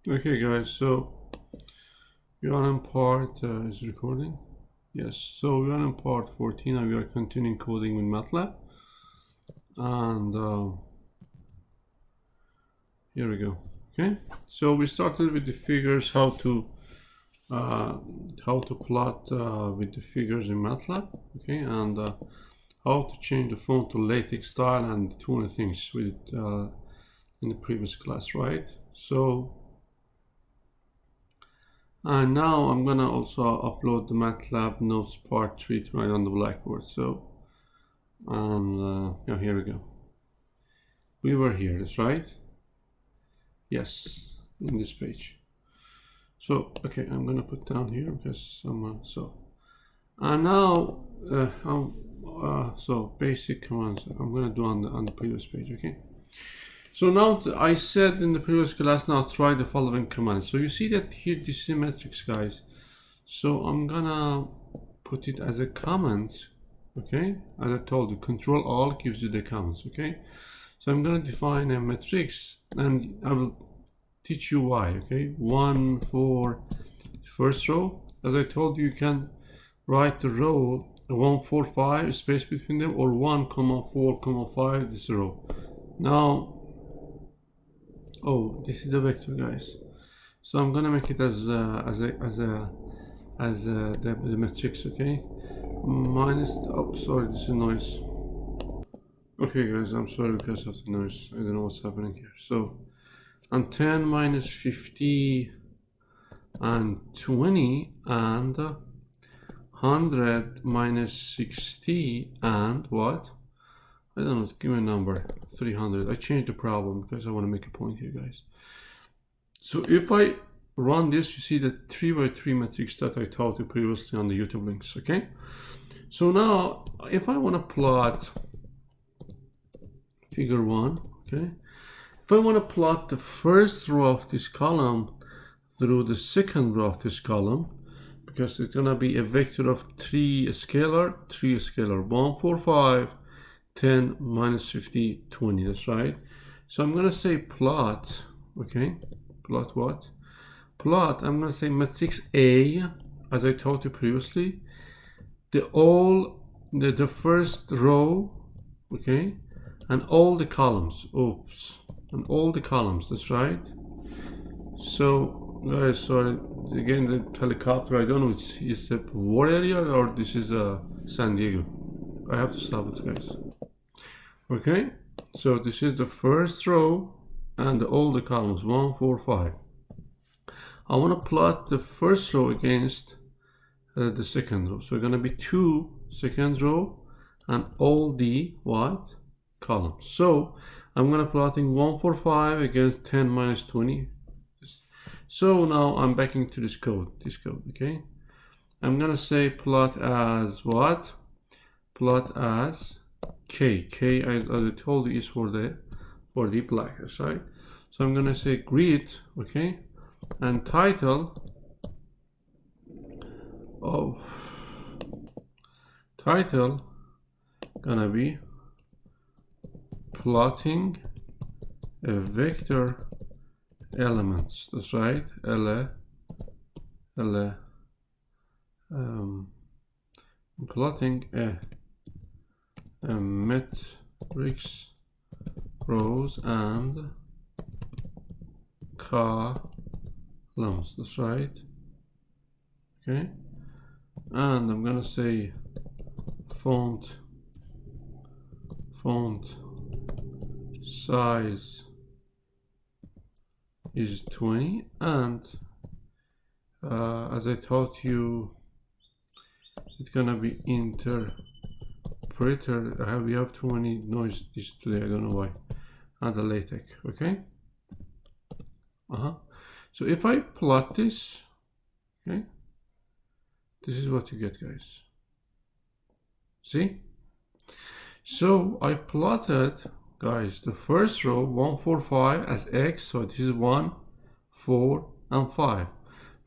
Okay guys, so we're on part, is recording? Yes, so we're on part 14 and we are continuing coding with Matlab. And here we go. Okay, so we started with the figures, how to plot with the figures in Matlab. Okay, and how to change the font to LaTeX style and two other things with in the previous class, right? So and now I'm gonna also upload the Matlab notes part 3 to write on the blackboard. So yeah, here we go. We were here, that's right. Yes, in this page. So okay, I'm gonna put down here because so and now so basic commands I'm gonna do on the previous page. Okay, so now I said in the previous class, now try the following commands. So you see that here this is a matrix, guys. So I'm gonna put it as a comment. Okay, as I told you, Control Alt gives you the comments. Okay, so I'm gonna define a matrix and I will teach you why. Okay, 1 for first row. As I told you, you can write the row 1 4 5 space between them, or 1 4 5 this row. Now this is the vector, guys. So I'm gonna make it as the matrix. Okay, minus, oh sorry, this is noise. Okay guys, I'm sorry because of the noise. I don't know what's happening here. So and 10 minus 50 and 20 and 100 minus 60 and what? I don't know, give me a number, 300. I changed the problem because I want to make a point here, guys. So if I run this, you see the 3 by 3 matrix that I taught you previously on the YouTube links. Okay, so now if I want to plot figure 1, okay, if I want to plot the first row of this column through the second row of this column, because it's gonna be a vector of 3 scalar, 1 4 5 10 minus 50 20, that's right. So I'm gonna say plot. Okay, plot what? Plot, I'm gonna say matrix A, as I taught you previously, the first row, okay, and all the columns. Oops, and all the columns, that's right. So guys, sorry again, the helicopter, I don't know, it's a war area or this is San Diego. I have to stop it, guys. Okay, so this is the first row and all the columns 1 4 5. I want to plot the first row against the second row, so it's going to be 2 second row and all the what columns. So I'm going to plotting 1 4 5 against 10 minus 20. So now I'm back into this code. Okay, I'm going to say plot as what? Plot as K, as I told you, is for the black, right? So I'm gonna say grid, okay, and title gonna be plotting a vector elements. That's right, plotting a matrix rows and columns, that's right. Okay, and I'm gonna say font size is 20, and as I taught you, it's gonna be interpreter. We have too many noises today, I don't know why. And the LaTeX. Okay, so if I plot this, okay, this is what you get, guys. See, so I plotted, guys, the first row 1 4 5 as X, so this is 1 4 and 5,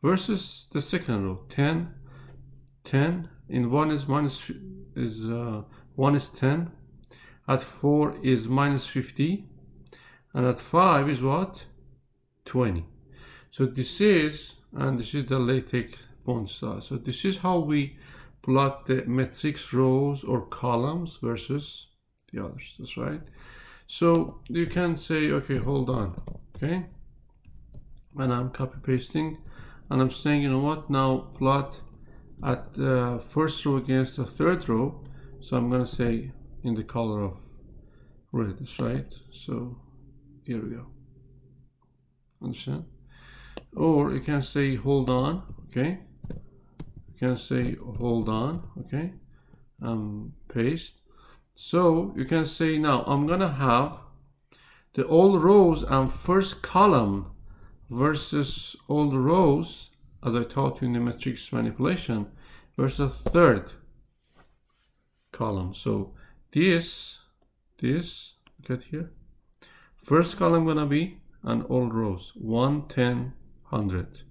versus the second row 10 in 1 is 1 is 10, at 4 is minus 50, and at 5 is what? 20. So this is, and this is the LaTeX font style. So this is how we plot the matrix rows or columns versus the others. That's right. So you can say, okay, hold on, okay, and I'm copy pasting, and I'm saying, you know what, now plot at the first row against the third row. So I'm gonna say in the color of red. That's right. So here we go. Understand? Or you can say hold on, okay, you can say hold on, okay, paste. So you can say now I'm gonna have the all rows and first column versus all the rows, as I taught you in the matrix manipulation, versus third column. So this look at here, first column gonna be and all rows 1, 10, 100.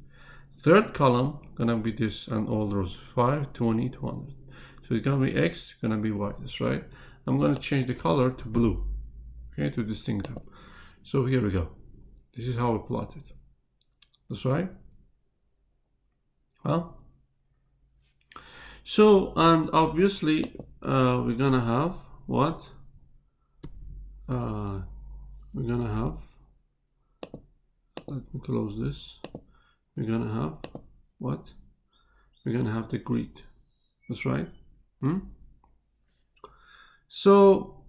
Third column gonna be this and all rows 5, 20, 200. So it's gonna be X, it's gonna be Y. That's right. I'm gonna change the color to blue, okay, to distinguish them. So here we go. This is how we plot it. That's right. Well, so, and obviously we're gonna have what? We're gonna have, let me close this. We're gonna have what? We're gonna have the grid. That's right. So,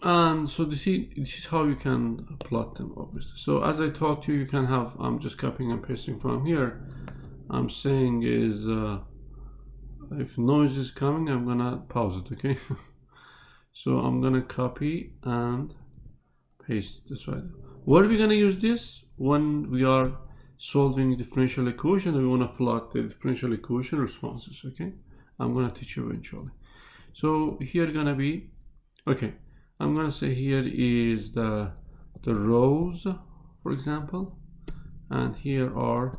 and so this is how you can plot them, obviously. So as I taught you, you can have, I'm just copying and pasting from here. I'm saying is if noise is coming, I'm gonna pause it, okay? So I'm gonna copy and paste this right. What are we gonna use this when we are solving differential equation and we want to plot the differential equation responses, okay? I'm gonna teach you eventually. So here gonna be, okay, I'm gonna say here is the rows, for example, and here are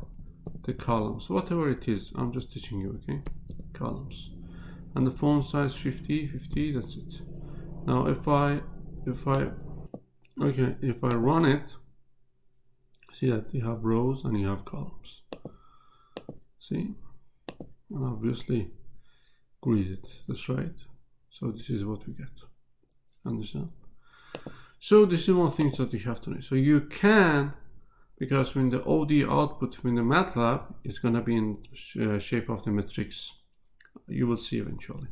the columns, whatever it is. I'm just teaching you, okay? Columns, and the font size 50, that's it. Now if I run it, see that you have rows and you have columns. See, and obviously grid it. That's right. So this is what we get. Understand? So this is one thing that you have to know. So you can, because when the OD output from the Matlab is going to be in shape of the matrix, you will see eventually.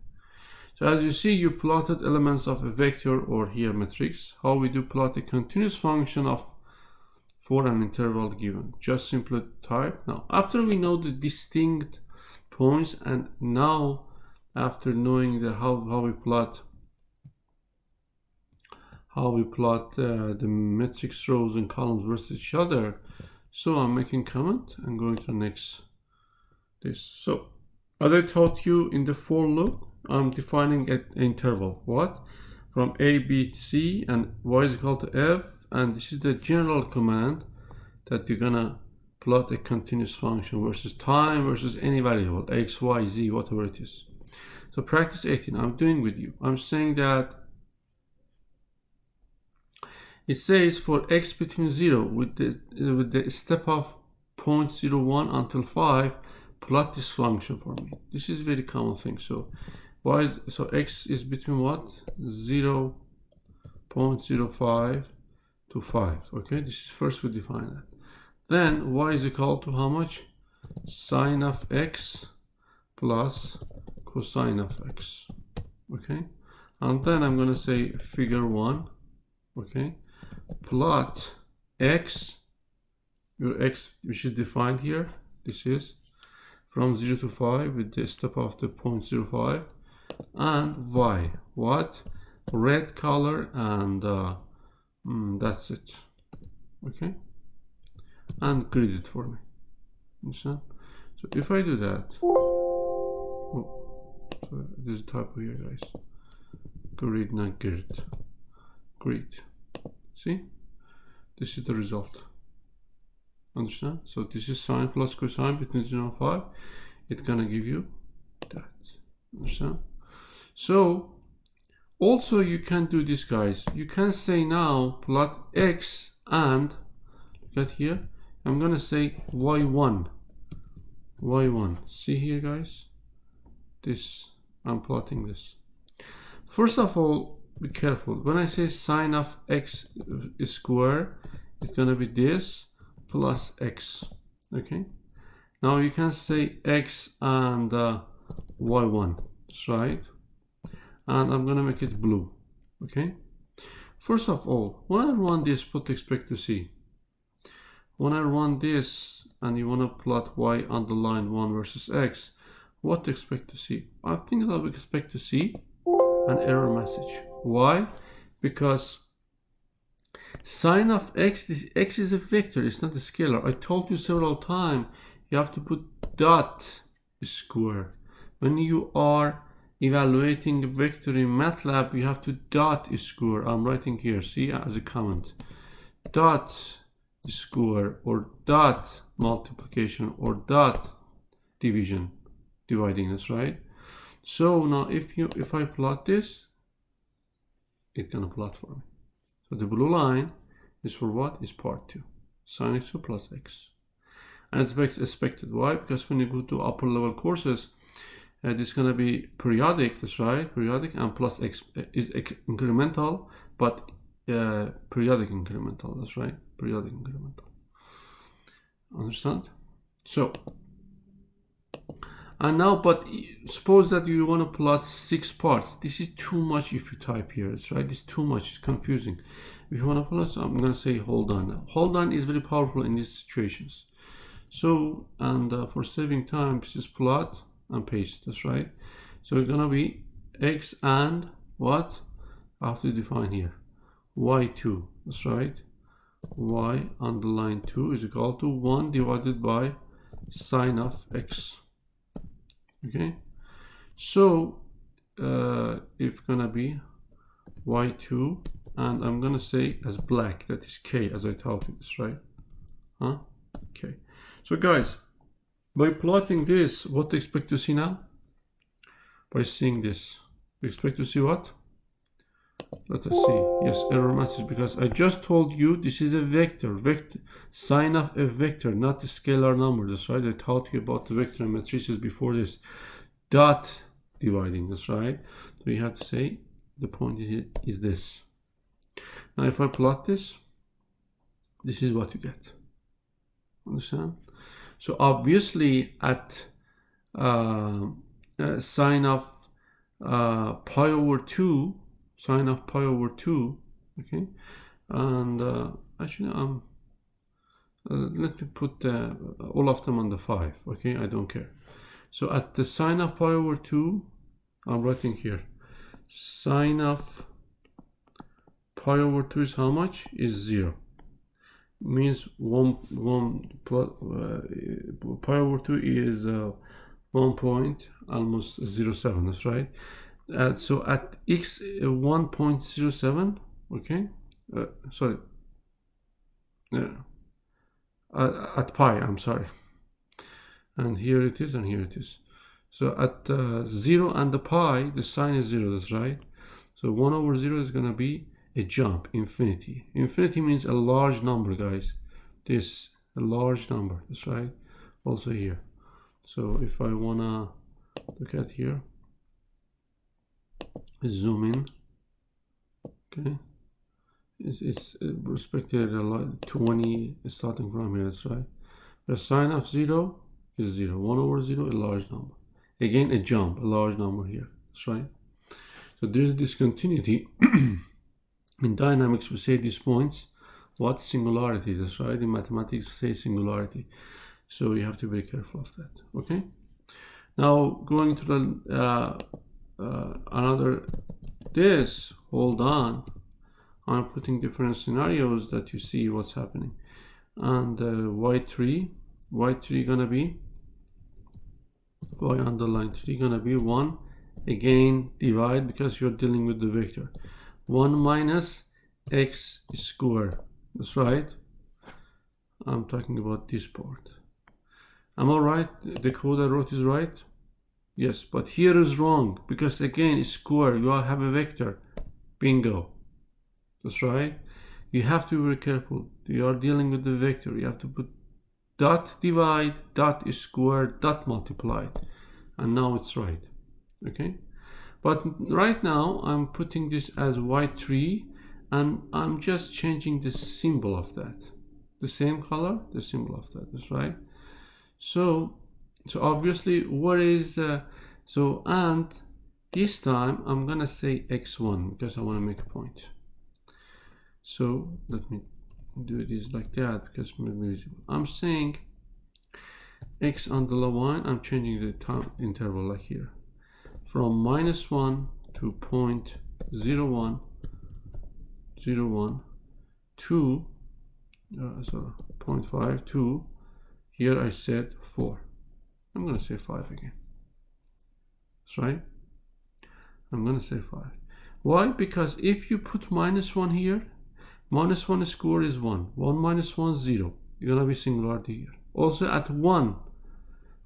So as you see, you plotted elements of a vector or here matrix. How we do plot a continuous function of for an interval given. Just simply type. Now, after we know the distinct points, and now after knowing the how we plot the matrix rows and columns versus each other, so I'm making comment and going to the next this. So as I taught you in the for loop, I'm defining an interval, what? From A, B, C, and Y is equal to F, and this is the general command that you're gonna plot a continuous function versus time versus any variable, X, Y, Z, whatever it is. So practice 18, I'm doing with you. I'm saying that it says for X between 0 with the step of 0.01 until 5, plot this function for me. This is very common thing. So so X is between what? 0.05 to 5. Okay, this is first we define that. Then Y is equal to how much? Sine of X plus cosine of X. Okay, and then I'm gonna say figure 1. Okay, plot X, your X which is defined here. This is from 0 to 5 with the step of the 0.05, and Y, what? Red color, and that's it. Okay, and grid it for me. Understand? So if I do that, oh, sorry, there's a typo here, guys. Grid, not grid. Grid. See, this is the result. Understand? So this is sine plus cosine between 0 and 5. It's gonna give you that. Understand? So also you can do this, guys. You can say now plot X and look at here. I'm gonna say y1. See here, guys, this, I'm plotting this. First of all, be careful. When I say sine of x square, it's gonna be this plus x. Okay, now you can say x and y1. That's right. And I'm gonna make it blue. Okay, first of all, when I run this, what to expect to see? When I run this and you want to plot y underline 1 versus x, what to expect to see? I think that we expect to see an error message. Why? Because sine of x, this x is a vector, it's not a scalar. I told you several times you have to put dot square. When you are evaluating a vector in Matlab, you have to dot square. I'm writing here, see, as a comment. Dot square or dot multiplication or dot division, dividing this, right? So now if I plot this, it's gonna plot for me. So the blue line is for what? Is part 2, sine x plus x. And it's expected. Why? Because when you go to upper level courses, it's gonna be periodic, that's right, periodic, and plus x is incremental, but periodic incremental, that's right, periodic incremental. Understand? So, and now, but suppose that you want to plot 6 parts. This is too much if you type here, that's right, it's too much, it's confusing. If you want to plot, so I'm going to say hold on now. Hold on is very powerful in these situations. So, and for saving time, just plot and paste, that's right. So it's going to be x and what? I have to define here. y2, that's right, y underline 2 is equal to 1 divided by sine of x. Okay, so it's gonna be y2, and I'm gonna say as black, that is k, as I taught you this, right? Okay, so guys, by plotting this, what to expect to see now? By seeing this, we expect to see what? Let us see. Yes, error message, because I just told you this is a vector, sine of a vector, not a scalar number. That's right. I taught you about the vector and matrices before this. Dot dividing. That's right. So you have to say the point is this. Now, if I plot this, this is what you get. Understand? So obviously, at sine of pi over 2. Sine of pi over 2, okay, and actually let me put all of them on the 5, okay, I don't care. So at the sine of pi over 2, I'm writing here, sine of pi over 2 is how much? Is 0. Means 1 plus pi over 2 is 1.07, that's right. So at x 1.07, okay, sorry, at pi, I'm sorry, and here it is, and here it is. So at 0 and the pi, the sign is 0, that's right. So 1 over 0 is going to be a jump, infinity. Infinity means a large number, guys. This, a large number, that's right. Also here. So if I want to look at here, zoom in, okay, it's respected a lot, 20 starting from here, that's right. The sine of 0 is 0, 1 over 0, a large number. Again, a jump, a large number here, that's right. So there's a discontinuity. In dynamics, we say these points, what? Singularity, that's right. In mathematics, we say singularity. So you have to be careful of that, okay? Now, going to the another this, hold on, I'm putting different scenarios that you see what's happening. And y3 gonna be, y underline 3 gonna be 1, again divide, because you're dealing with the vector, 1 minus x squared, that's right. I'm talking about this part. Am I right? The code I wrote is right? Yes, but here is wrong, because again it's square, you have a vector, bingo, that's right. You have to be very careful, you are dealing with the vector, you have to put dot divide, dot square, dot multiply, and now it's right. Okay, but right now I'm putting this as y3, and I'm just changing the symbol of that, the same color, the symbol of that. That's right. So obviously what is so, and this time I'm gonna say x1 because I want to make a point. So let me do this like that because it's more visible. I'm saying x on the line, I'm changing the time interval like here from -1 to 0.0101 to 0.5 to, here I said 4. I'm going to say 5 again. That's right. I'm going to say 5. Why? Because if you put -1 here, -1 square is 1. 1 minus 1, 0. You're going to be singularity here. Also at 1,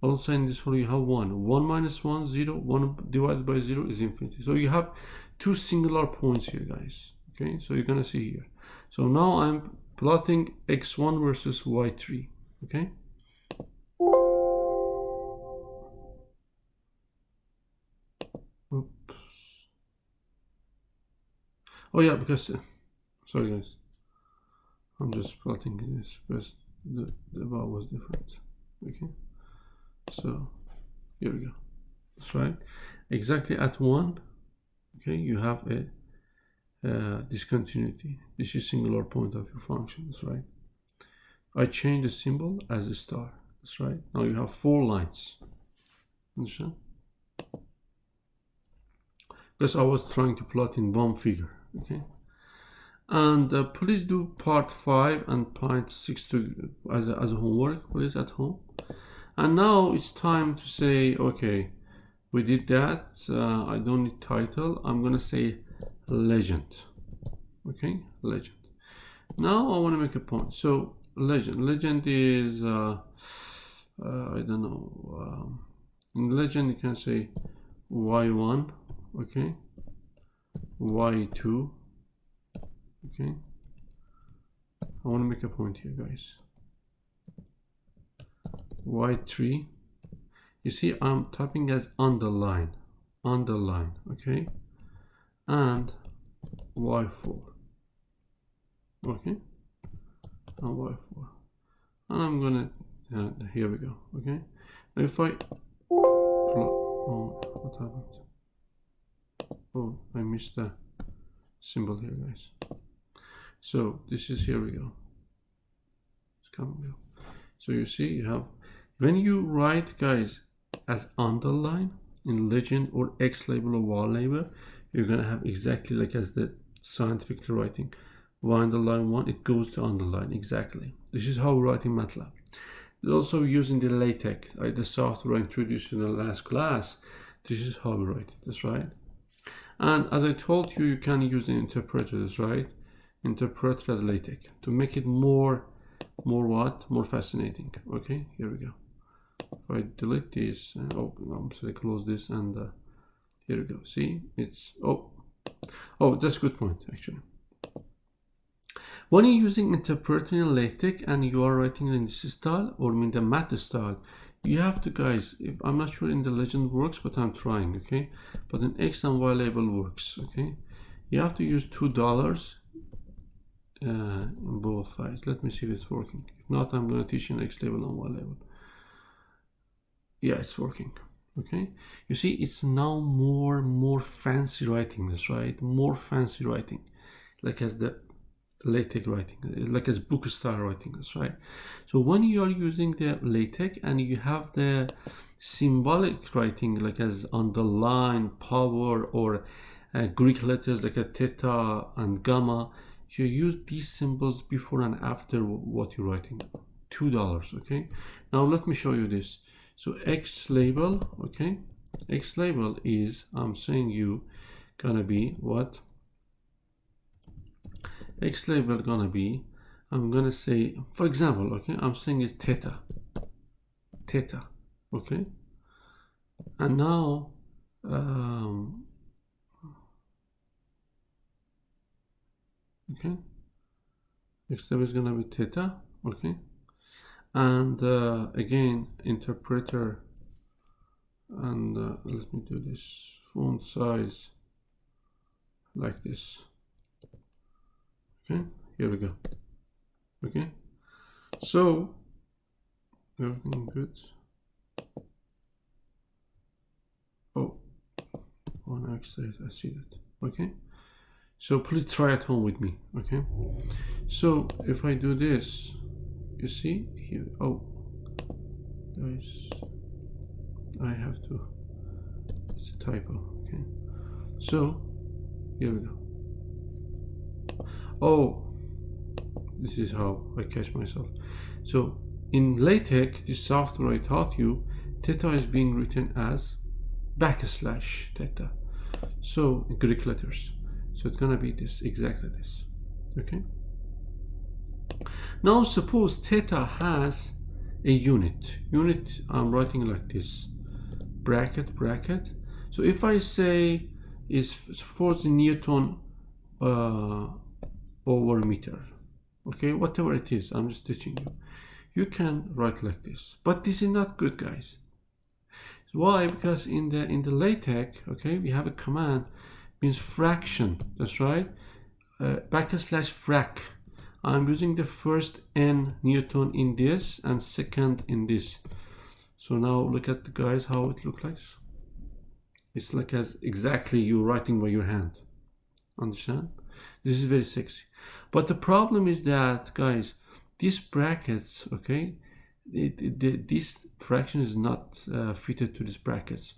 also in this flow you have 1. 1 minus 1, 0. 1 divided by 0 is infinity. So you have two singular points here, guys. Okay, so you're going to see here. So now I'm plotting x1 versus y3. Okay. Oops. Oh yeah, because sorry guys, I'm just plotting this because the bar was different. Okay, so here we go. That's right. Exactly at 1. Okay, you have a discontinuity. This is singular point of your function. That's right. I change the symbol as a star. That's right. Now you have 4 lines. Understand? Because I was trying to plot in one figure. Okay. And please do part 5 and part 6 to as a homework, please, at home. And now it's time to say, okay, we did that. I don't need title. I'm gonna say legend. Okay, legend. Now I want to make a point. So legend is I don't know. In legend you can say y1. Okay, y2. Okay, I want to make a point here, guys. y3. You see, I'm typing as underline, okay, and y4. Okay, and y4, and I'm gonna here we go. Okay, now if I what happened? Oh, I missed the symbol here, guys. So this is, here we go. It's coming up. So you see, you have, when you write, guys, as underline in legend or X label or Y label, you're gonna have exactly like as the scientific writing. Y underline 1, it goes to underline exactly. This is how we write in Matlab. It's also using the LaTeX, the software I introduced in the last class. This is how we write it. That's right. And as I told you, you can use the interpreters, right? Interpreter as LaTeX to make it more fascinating. Okay, here we go. If I delete this, I'm sorry, close this, and here we go. See, it's that's a good point actually. When you're using interpreter in LaTeX and you are writing in this style or in the math style, you have to, guys, if I'm not sure in the legend works, but I'm trying. Okay, but in X and Y label works. Okay, you have to use $2 in both sides. Let me see if it's working. If not, I'm going to teach in X label and Y label. Yeah, it's working. Okay, you see, it's now more fancy writing. That's right, more fancy writing, like as the LaTeX writing, like as book style writing. That's right. So when you are using the LaTeX and you have the symbolic writing, like as underline, power, or Greek letters like a theta and gamma, you use these symbols before and after what you're writing. $2. Okay, now let me show you this. So X label, okay, X label is, I'm saying you gonna be what? X label gonna be, I'm gonna say, for example, okay, I'm saying is theta, okay, and now okay, X label is gonna be theta, okay, and again interpreter, and let me do this font size like this. Okay, here we go. Okay, so everything good. Oh, now I see that. Okay, so please try at home with me. Okay, so if I do this, you see here, oh guys, I have to, it's a typo. Okay, so here we go. Oh, this is how I catch myself. So in LaTeX, this software I taught you, theta is being written as backslash theta, so in Greek letters. So it's gonna be this, exactly this. Okay, now suppose theta has a unit. I'm writing like this, bracket bracket. So if I say is for the Newton over meter, okay, whatever it is, I'm just teaching you, you can write like this. But this is not good, guys. Why? Because in the LaTeX, okay, we have a command means fraction. That's right, backslash frac. I'm using the first n Newton in this and second in this. So now look at the guys how it looks like. It's like as exactly you writing by your hand. Understand? This is very sexy. But the problem is that, guys, these brackets, okay, this fraction is not fitted to these brackets.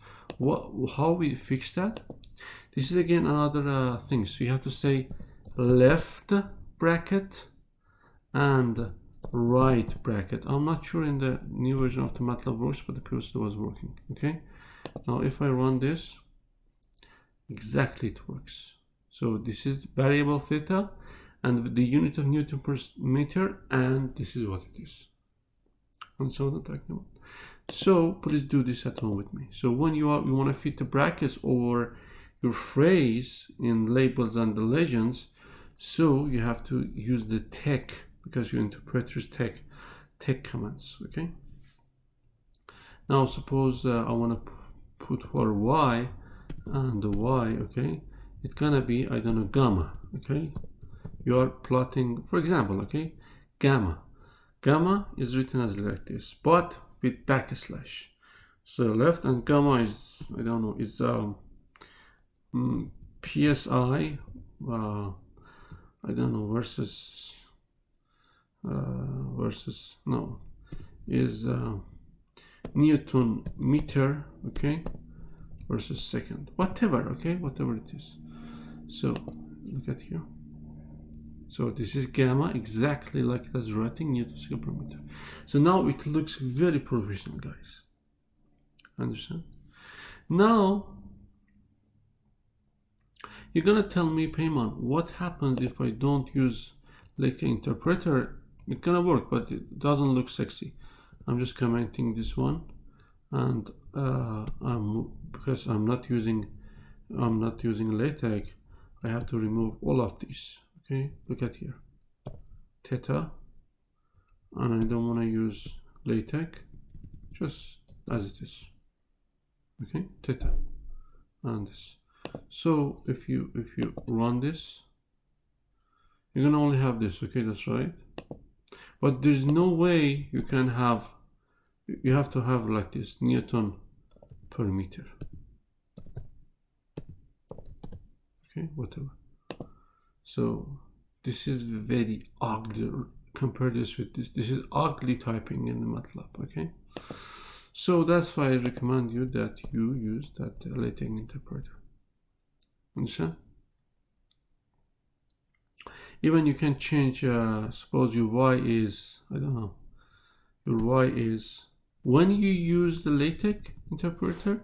How we fix that? This is again another thing. So you have to say left bracket and right bracket. I'm not sure in the new version of the Matlab works, but the previous was working. Okay, now if I run this, exactly it works. So this is variable theta and the unit of Newton per meter, and this is what it is. And so the talking. So please do this at home with me. So when you want to fit the brackets over your phrase in labels and the legends, so you have to use the tech, because your interpreter's tech commands. Okay, now suppose I want to put for y, and the y, okay, it's gonna be, I don't know, gamma. Okay, you are plotting, for example, okay, gamma is written as like this, but with backslash. So left, and gamma is, I don't know, it's psi I don't know, versus no, is Newton meter, okay, versus second, whatever, okay, whatever it is. So look at here. So this is gamma, exactly like that's writing Newton second per meter. So now it looks very professional, guys. Understand? Now you're gonna tell me, Payman, what happens if I don't use LaTeX interpreter? It's gonna work, but it doesn't look sexy. I'm just commenting this one, and because I'm not using LaTeX, I have to remove all of these. Okay, look at here, theta, and I don't want to use LaTeX, just as it is. Okay, theta, and this. So if you run this, you're gonna only have this. Okay, that's right. But there's no way you can have. You have to have like this, Newton per meter. Okay, whatever. So this is very ugly. Compare this with this. This is ugly typing in the Matlab. Okay, so that's why I recommend you that you use that LaTeX interpreter. Understand? Even you can change. Suppose your y is, I don't know. Your y is, when you use the LaTeX interpreter,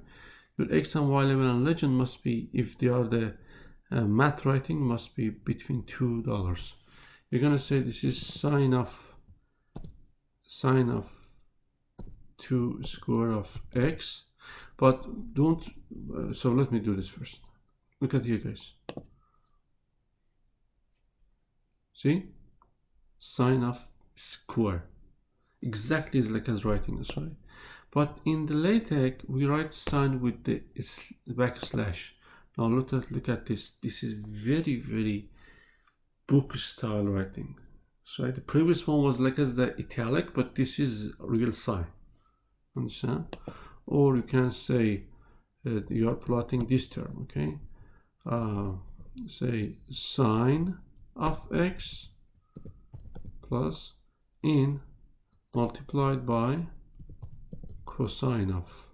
your x and y level and legend must be, if they are the math writing, must be between $2. You're gonna say this is sine of 2 square of x, but don't. So let me do this first. Look at here, guys. See, sine of square. exactly as like as writing this, right? But in the LaTeX, we write sign with the backslash. Now look at this. This is very book style writing. So the previous one was like as the italic, but this is real sign. Understand? Or you can say that you are plotting this term. Okay. Say sine of x plus in multiplied by cosine of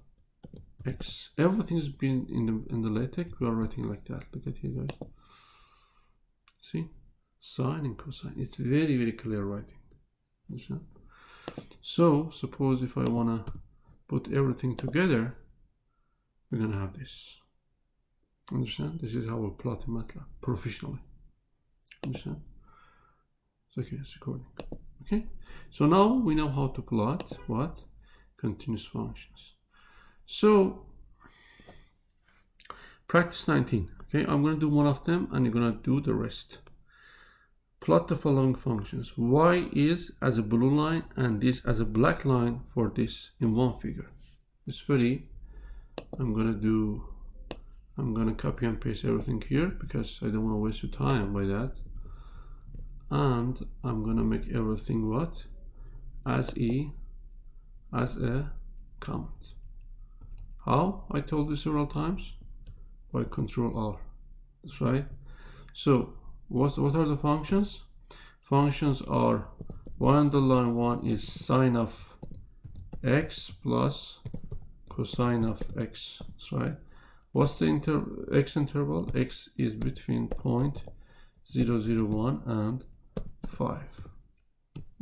x. Everything's been in the LaTeX. We are writing like that. Look at here, guys. See, sine and cosine. It's very clear writing. Understand? So suppose if I wanna put everything together, we're gonna have this. Understand? This is how we plot in Matlab professionally. Understand? Okay, it's recording. Okay, so now we know how to plot what? Continuous functions. So practice 19. Okay, I'm going to do one of them and you're going to do the rest. Plot the following functions. Y is as a blue line and this as a black line for this in one figure. It's very, I'm going to copy and paste everything here because I don't want to waste your time by that. And I'm going to make everything what? As a comment. How? I told you several times. By Control R. That's right. So what are the functions? Functions are y underline 1 is sine of x plus cosine of x. That's right. What's the x interval? X is between 0.001 and 5.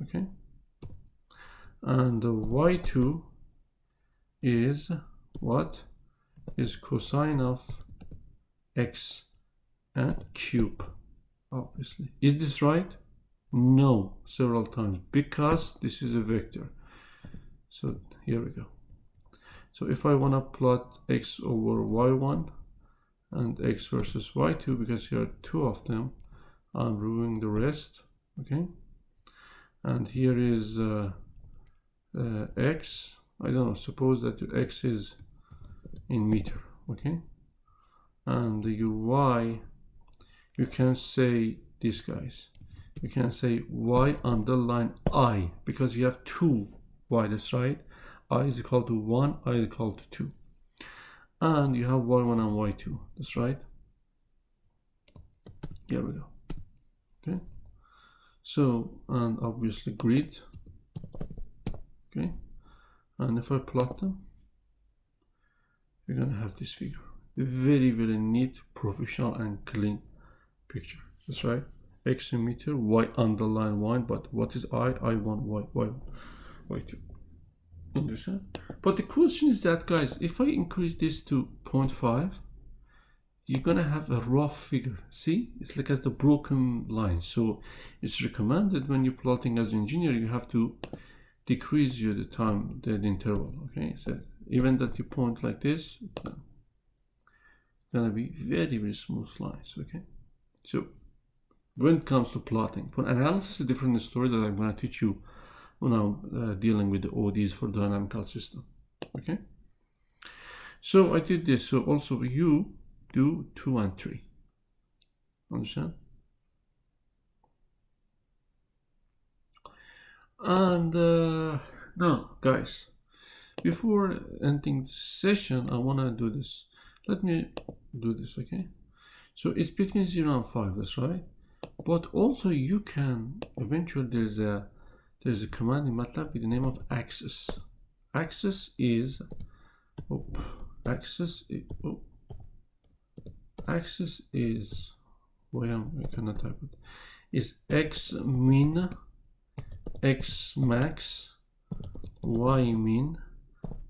Okay. And the y2 is what? Is cosine of x and cube, obviously. Is this right? No, several times, because this is a vector. So here we go. So if I want to plot x over y1 and x versus y2, because here are two of them, I'm removing the rest. Okay. And here is x. I don't know, suppose that x is in meter. Okay. And the y, you can say this, guys. You can say y underline I, because you have two y, that's right. I is equal to 1, I is equal to 2. And you have y1 and y2, that's right. Here we go. Okay. So, and obviously grid. Okay. And if I plot them, we're gonna have this figure. Very neat, professional and clean picture. That's right. X in meter, y underline 1, but what is I? I1, y1, y2. Understand? But the question is that, guys, if I increase this to 0.5, you're gonna have a rough figure. See, it's like as the broken line. So it's recommended when you're plotting as an engineer, you have to decrease the time, the interval. Okay, so even that you point like this, it's gonna be very smooth lines. Okay, so when it comes to plotting, for analysis, a different story that I'm gonna teach you when I'm dealing with the ODs for dynamical system. Okay, so I did this. So also you do 2 and 3. Understand? And now, guys, before ending the session, I want to do this. Let me do this. Okay, so it's between 0 and 5. That's right. But also you can eventually there's a command in MATLAB with the name of axis. Axis is axis is, well, I cannot type it, is x min, x max, y min,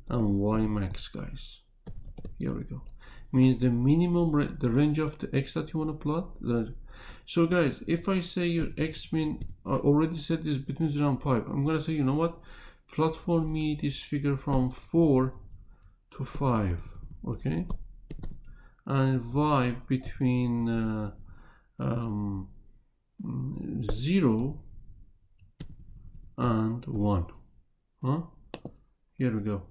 and y max, guys. Here we go. Means the minimum, the range of the x that you want to plot. So guys, if I say your x min, I already said is between 0 and 5. I'm gonna say, you know what, plot for me this figure from 4 to 5. Okay, and y between 0 and 1. Here we go.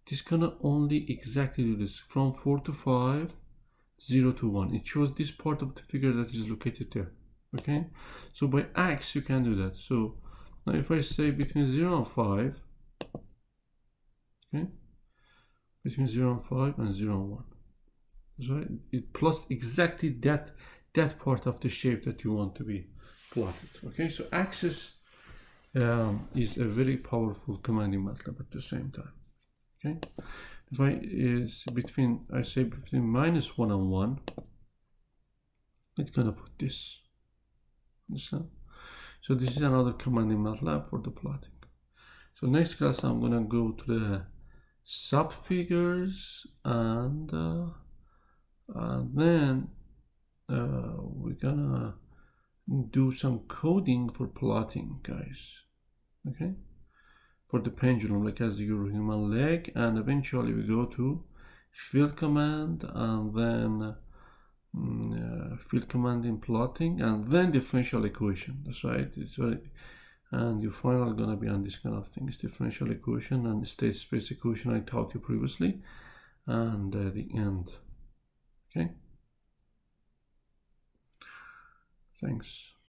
This gonna only exactly do this from 4 to 5, 0 to 1. It shows this part of the figure that is located there. Okay, so by X you can do that. So now if I say between 0 and 5, okay, between 0 and 5 and 0 and 1. That's right. It plus exactly that part of the shape that you want to be plotted. Okay, so axis is a very powerful command in MATLAB at the same time. Okay, if I say between -1 and 1, it's gonna put this. Understand? So this is another command in MATLAB for the plotting. So next class I'm gonna go to the subfigures and then we're gonna do some coding for plotting, guys. Okay, for the pendulum, like as your human leg, and eventually we go to fill command and then fill command in plotting and then differential equation. That's right. And your final gonna be on this kind of things: differential equation and state space equation I taught you previously, and the end. Okay, thanks.